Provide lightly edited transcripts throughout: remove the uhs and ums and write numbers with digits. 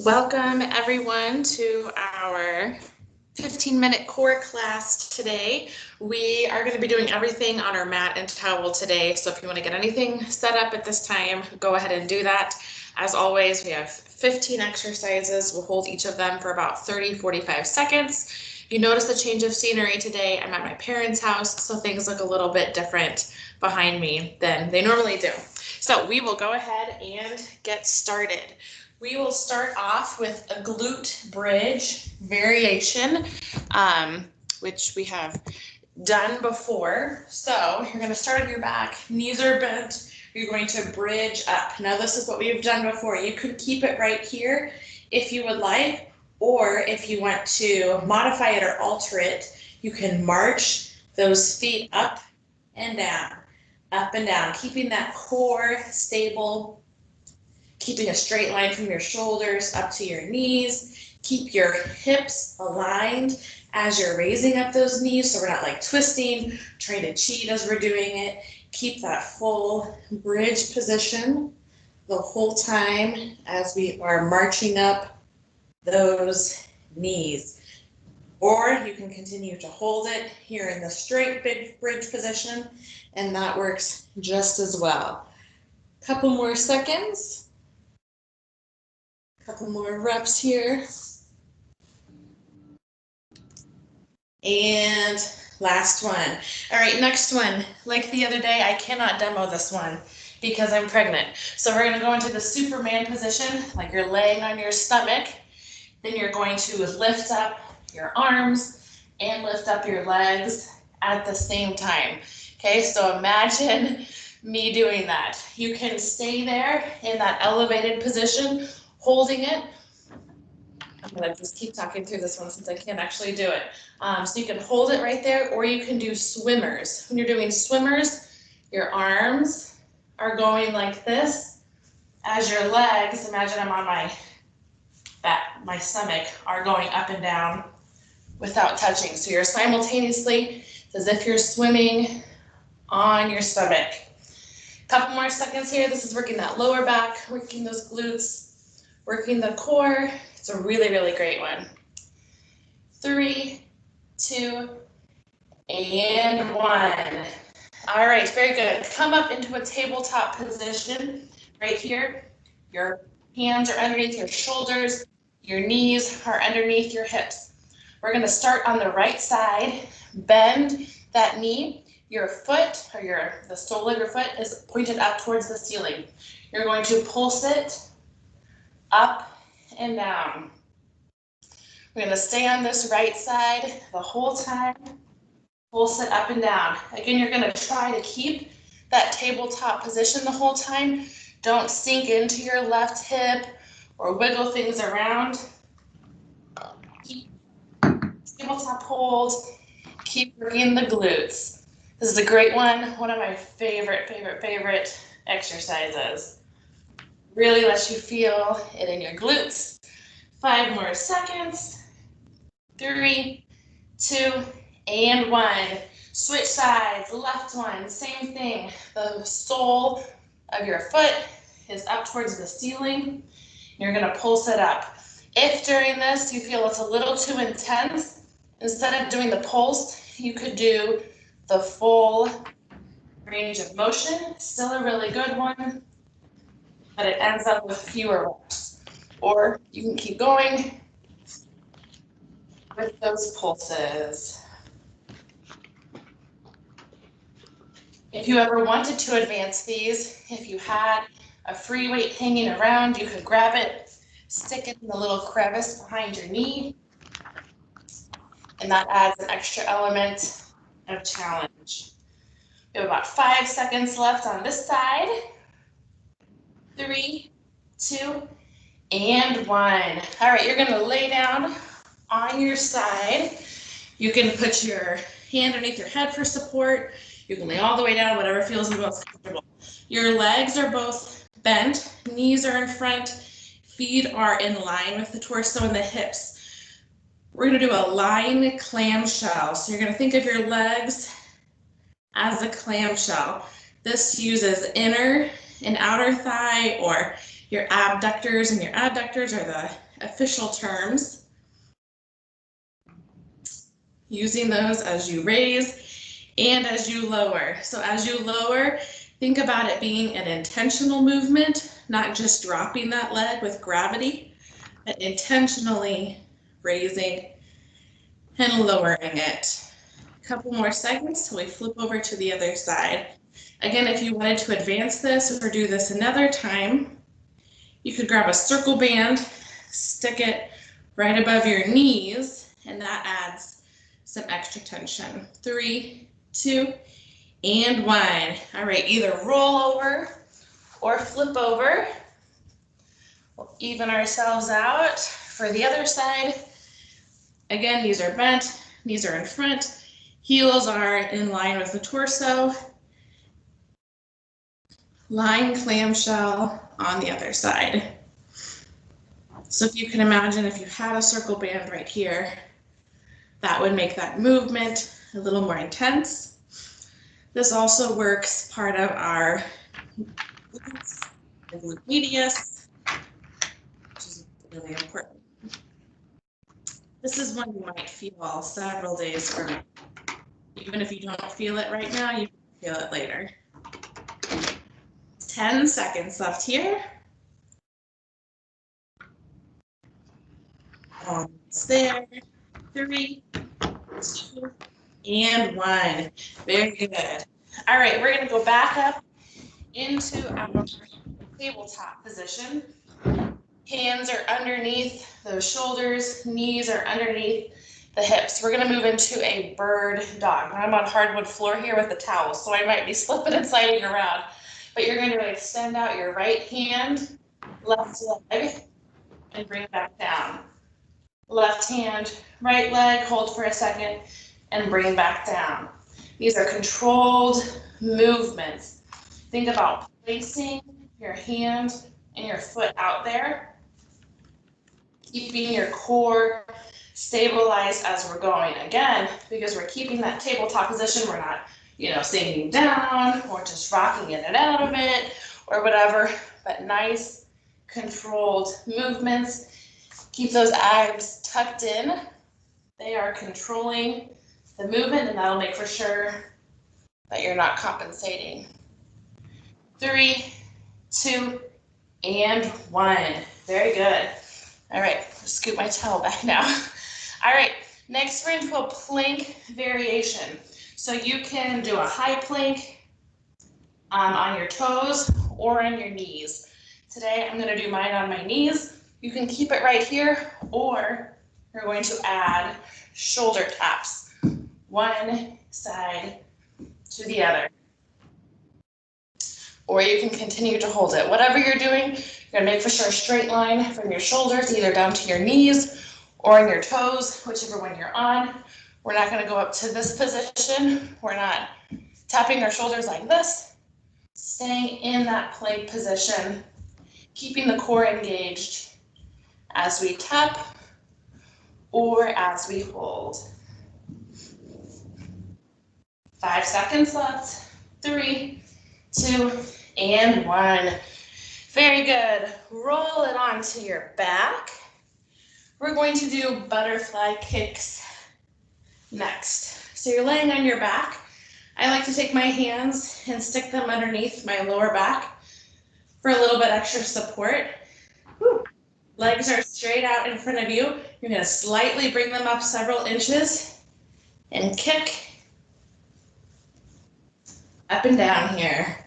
Welcome everyone to our 15-minute core class today. We are going to be doing everything on our mat and towel today. So if you want to get anything set up at this time, go ahead and do that. As always, we have 15 exercises. We'll hold each of them for about 30-45 seconds. You notice the change of scenery today. I'm at my parents' house, so things look a little bit different behind me than they normally do. So we will go ahead and get started. We will start off with a glute bridge variation, which we have done before. So you're going to start on your back, knees are bent, you're going to bridge up. Now this is what we've done before. You could keep it right here if you would like, or if you want to modify it or alter it, you can march those feet up and down, keeping that core stable, keeping a straight line from your shoulders up to your knees. Keep your hips aligned as you're raising up those knees, so we're not like twisting, trying to cheat as we're doing it. Keep that full bridge position the whole time as we are marching up those knees. Or you can continue to hold it here in the straight big bridge position, and that works just as well. Couple more seconds. Couple more reps here. And last one. All right, next one. Like the other day, I cannot demo this one because I'm pregnant. So we're gonna go into the Superman position, like you're laying on your stomach. Then you're going to lift up your arms and lift up your legs at the same time. Okay, so imagine me doing that. You can stay there in that elevated position, holding it. I'm gonna just keep talking through this one since I can't actually do it. So you can hold it right there, or you can do swimmers. When you're doing swimmers, your arms are going like this. As your legs, imagine I'm on my stomach, are going up and down without touching. So you're simultaneously, it's as if you're swimming on your stomach. Couple more seconds here. This is working that lower back, working those glutes, working the core. It's a really, really great one. 3, 2, and 1. All right, very good. Come up into a tabletop position right here. Your hands are underneath your shoulders. Your knees are underneath your hips. We're going to start on the right side. Bend that knee. Your foot, or the sole of your foot, is pointed up towards the ceiling. You're going to pulse it up and down. We're going to stay on this right side the whole time. Pulse it up and down. Again, you're going to try to keep that tabletop position the whole time. Don't sink into your left hip or wiggle things around. Keep tabletop hold. Keep working the glutes. This is a great one of my favorite exercises. Really lets you feel it in your glutes. 5 more seconds. 3, 2, and 1. Switch sides, left one, same thing. The sole of your foot is up towards the ceiling. You're gonna pulse it up. If during this you feel it's a little too intense, instead of doing the pulse, you could do the full range of motion. Still a really good one, but it ends up with fewer reps. Or you can keep going with those pulses. If you ever wanted to advance these, if you had a free weight hanging around, you could grab it, stick it in the little crevice behind your knee, and that adds an extra element of challenge. We have about 5 seconds left on this side. 3, 2, and 1. All right, you're gonna lay down on your side. You can put your hand underneath your head for support. You can lay all the way down, whatever feels the most comfortable. Your legs are both bent, knees are in front, feet are in line with the torso and the hips. We're gonna do a lying clamshell. So you're gonna think of your legs as a clamshell. This uses inner and outer thigh, or your abductors, and your abductors are the official terms, using those as you raise and as you lower. So as you lower, think about it being an intentional movement, not just dropping that leg with gravity, but intentionally raising and lowering it. A couple more seconds till we flip over to the other side. Again, if you wanted to advance this or do this another time, you could grab a circle band, stick it right above your knees, and that adds some extra tension. 3, 2, and 1. All right, either roll over or flip over. We'll even ourselves out for the other side. Again, knees are bent, knees are in front, heels are in line with the torso. Lying clamshell on the other side. So if you can imagine if you had a circle band right here, that would make that movement a little more intense. This also works part of our glute medius, which is really important. This is one you might feel several days from now. Even if you don't feel it right now, you can feel it later. 10 seconds left here. Almost there. 3, 2, and 1. Very good. All right, we're going to go back up into our tabletop position. Hands are underneath those shoulders, knees are underneath the hips. We're going to move into a bird dog. I'm on hardwood floor here with the towel, so I might be slipping and sliding around. But you're going to extend out your right hand, left leg, and bring it back down. Left hand, right leg, hold for a second, and bring back down. These are controlled movements. Think about placing your hand and your foot out there, keeping your core stabilized as we're going. Again, because we're keeping that tabletop position, we're not, sinking down or just rocking in and out of it or whatever, but nice controlled movements. Keep those abs tucked in. They are controlling the movement, and that'll make for sure that you're not compensating. 3, 2, and 1. Very good. All right, scoot my towel back now. All right, next we're into a plank variation. So you can do a high plank on your toes or on your knees. Today I'm going to do mine on my knees. You can keep it right here, or you're going to add shoulder taps, one side to the other. Or you can continue to hold it. Whatever you're doing, you're going to make for sure a straight line from your shoulders, either down to your knees or on your toes, whichever one you're on. We're not going to go up to this position. We're not tapping our shoulders like this. Staying in that plank position, keeping the core engaged as we tap or as we hold. 5 seconds left. 3, 2, and 1. Very good. Roll it onto your back. We're going to do butterfly kicks next. So you're laying on your back. I like to take my hands and stick them underneath my lower back for a little bit extra support. Whew. Legs are straight out in front of you. You're going to slightly bring them up several inches and kick up and down here.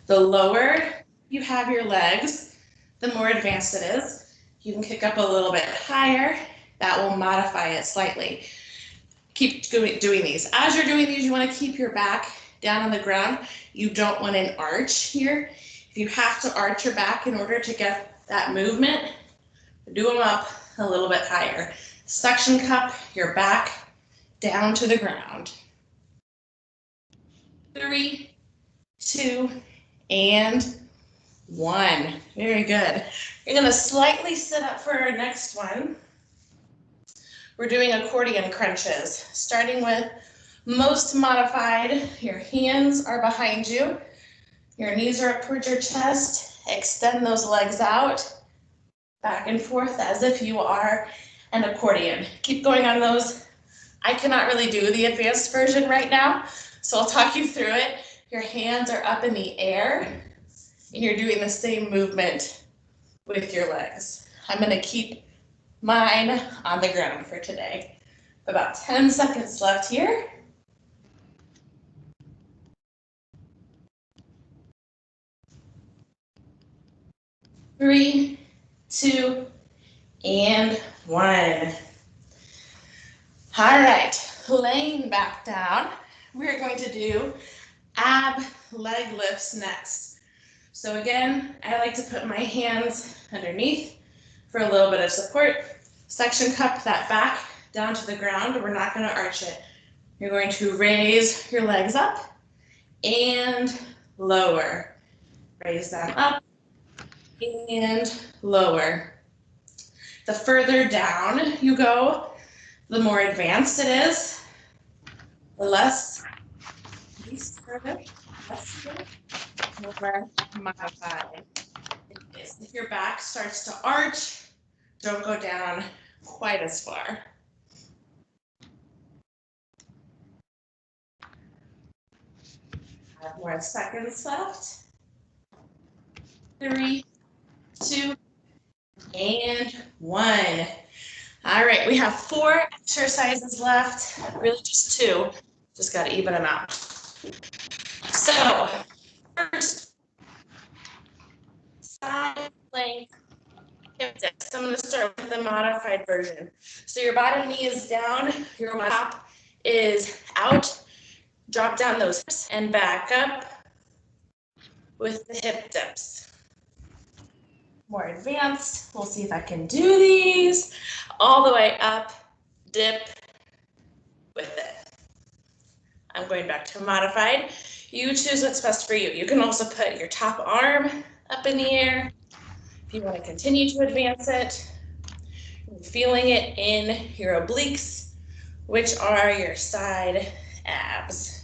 The lower you have your legs, the more advanced it is. You can kick up a little bit higher. That will modify it slightly. Keep doing these. As you're doing these, you want to keep your back down on the ground. You don't want an arch here. If you have to arch your back in order to get that movement, do them up a little bit higher. Suction cup your back down to the ground. 3, 2, and 1. Very good. You're going to slightly sit up for our next one. We're doing accordion crunches, starting with most modified. Your hands are behind you. Your knees are up towards your chest. Extend those legs out. Back and forth as if you are an accordion. Keep going on those. I cannot really do the advanced version right now, so I'll talk you through it. Your hands are up in the air, and you're doing the same movement with your legs. I'm gonna keep mine on the ground for today. About 10 seconds left here. 3, 2, and 1. All right, laying back down, we're going to do ab leg lifts next. So again, I like to put my hands underneath for a little bit of support. Section cup that back down to the ground. We're not going to arch it. You're going to raise your legs up and lower. Raise them up and lower. The further down you go, the more advanced it is, the less more modified it is. If your back starts to arch, don't go down quite as far. Five more seconds left. 3, 2, and 1. All right, we have 4 exercises left, really just 2, just got to even them out. So first, side plank hip dips. I'm going to start with the modified version. So your bottom knee is down, your top is out. Drop down those hips and back up with the hip dips. More advanced, we'll see if I can do these. All the way up, dip with it. I'm going back to modified. You choose what's best for you. You can also put your top arm up in the air if you want to continue to advance it. You're feeling it in your obliques, which are your side abs.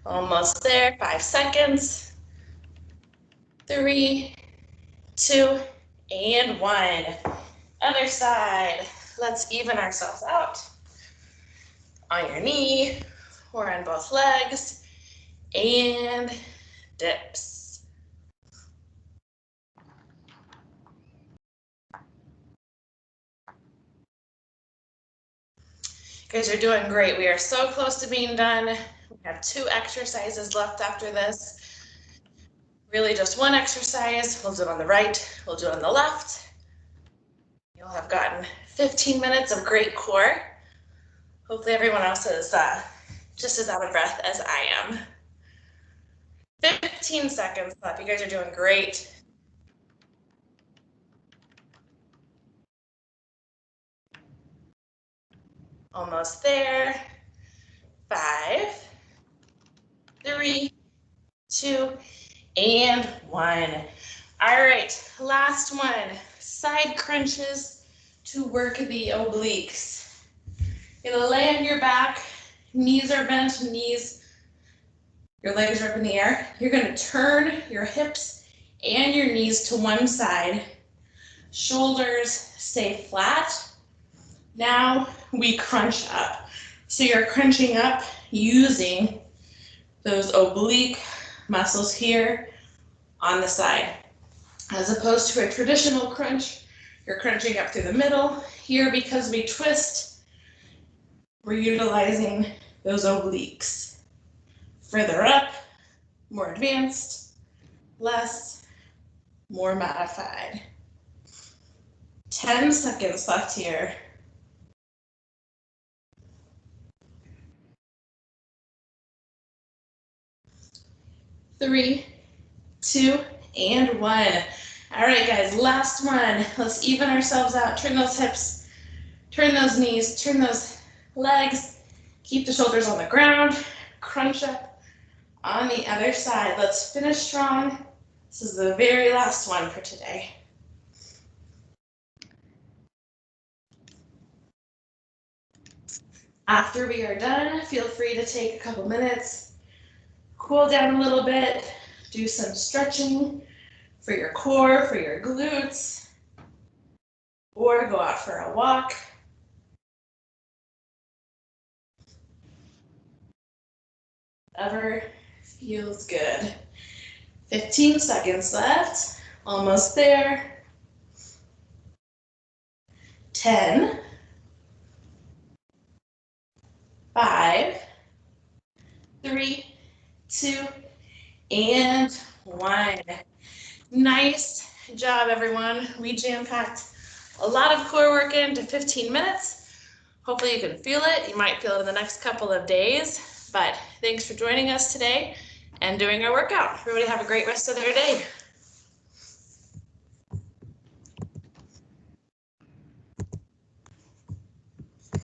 Almost there, 5 seconds. 3, 2, and 1. Other side. Let's even ourselves out. On your knee or on both legs. And dips. You guys are doing great. We are so close to being done. We have 2 exercises left after this. Really just 1 exercise. We'll do it on the right, we'll do it on the left. You'll have gotten 15 minutes of great core. Hopefully everyone else is just as out of breath as I am. 15 seconds left. You guys are doing great. Almost there. 5, 3, 2, and 1. All right, last one. Side crunches to work the obliques. You're gonna lay on your back, knees are bent, your legs are up in the air. You're gonna turn your hips and your knees to one side. Shoulders stay flat. Now we crunch up. So you're crunching up using those oblique muscles here on the side. As opposed to a traditional crunch, you're crunching up through the middle. Here, because we twist, we're utilizing those obliques. Further up, more advanced, less, more modified. 10 seconds left here. 3, 2, and 1. All right, guys, last one. Let's even ourselves out. Turn those hips, turn those knees, turn those legs. Keep the shoulders on the ground. Crunch up on the other side. Let's finish strong. This is the very last one for today. After we are done, feel free to take a couple minutes, cool down a little bit, do some stretching for your core, for your glutes, or go out for a walk. Whatever feels good. 15 seconds left, almost there. 10, 5, 3, 2, and 1. Nice job, everyone. We jam-packed a lot of core work into 15 minutes. Hopefully you can feel it. You might feel it in the next couple of days, but thanks for joining us today and doing our workout. Everybody have a great rest of their day.